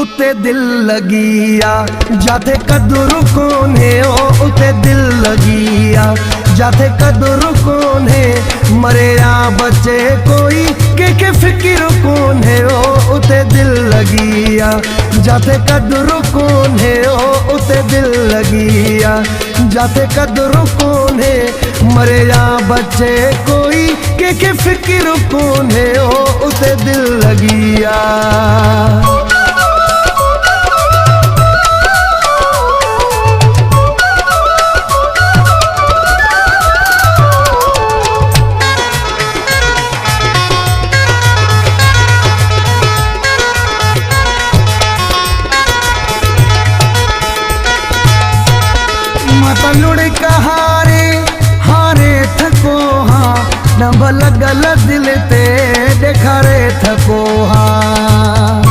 उते दिल लगिया जाते कदर कोने ओ उते दिल लगिया जाते कदर कोने मरिया बचे कोई के फिक्र कोने ओ उते दिल लगिया जाते कदर कोने ओ उते दिल लगिया जाते कदर कोने मरिया बचे कोई के फिक्र कोने ओ उते दिल लगिया। मतलुड़ कहारे हारे थको हाँ नब लगल दिल ते देखारे थको हाँ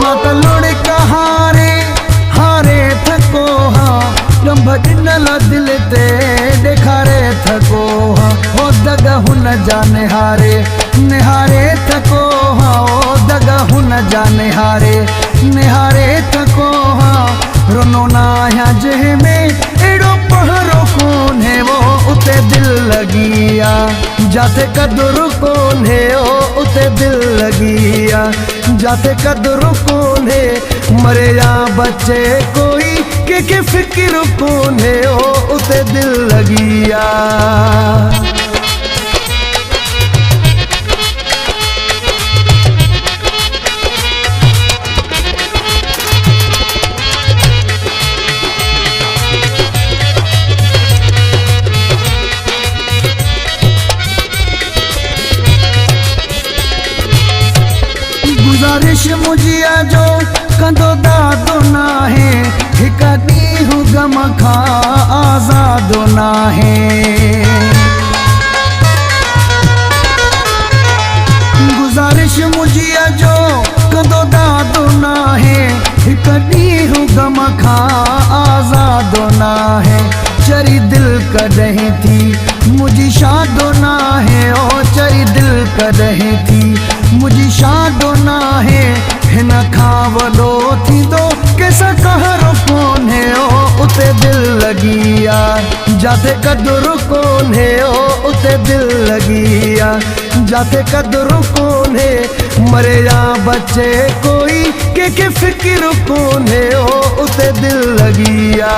मतलुड़ कहारे हारे थको हाँ नब लगल दिल ते देखारे थको हाँ ओ दगा हुन जाने हारे निहारे थको हाँ ओ दगा हुन जाने हारे निहारे थको हाँ रोनो नाया जेह में एड़ो पहरो कौन है वो उते दिल लगिया जाते कदर कौन है ओ उते दिल लगिया जाते कदर कौन है मरिया बच्चे कोई के फिक्र कौन है ओ उते दिल लगिया। गुजारिश मुझिया जो कंदो दादो ना है हिकड़ी हूँ गम खा आजादो ना है गुजारिश मुझिया जो कंदो दादो ना है हिकड़ी हूँ गम खा आजादो ना है चरी दिल कदही थी मुझी शादो ना है ओ चरी दिल कदही थी मुझी शादो ना है हिन खां वॾो थींदो कैसा कहरो कौन है ओ उते दिल लगिया जाते कदर कौन है ओ उते दिल लगिया जाते कदर कौन है मरिया बच्चे कोई के फिक्र कौन है ओ उते दिल लगिया।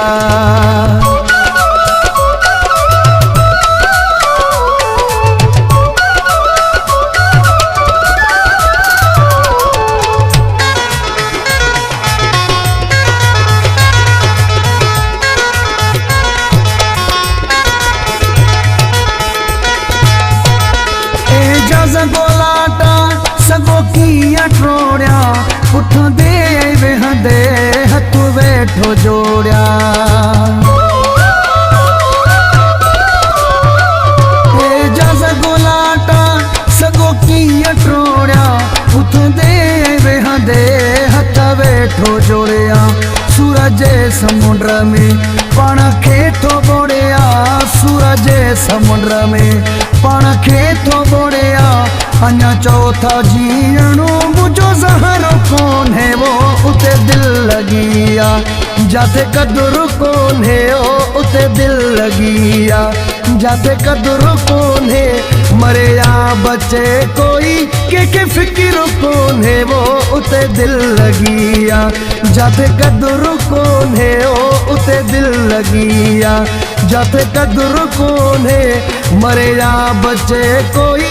गोलाटा सगो किया ट्रोड़िया उठ दे वेहंदे हथ वेठो जोड़िया जस गोलाटा सगो किया ट्रोड़िया उठ दे वेहंदे हथ वेठो जोड़िया सूरज समुद्र में पाण खे थो बोड़िया सूरज समुद्र में पाण खे थो बोड़िया अञा चौथा जीणो मुझो ज़हर कौन है वो उते दिल लगिया जाते कदर कौन है ओ उते दिल लगिया जाते कदर कौन है मरिया बच्चे कोई के फिक्र कौन है वो उते दिल लगिया जाते कदर कौन है ओ उते दिल लगिया जाते कदर कौन है मरिया बच्चे कोई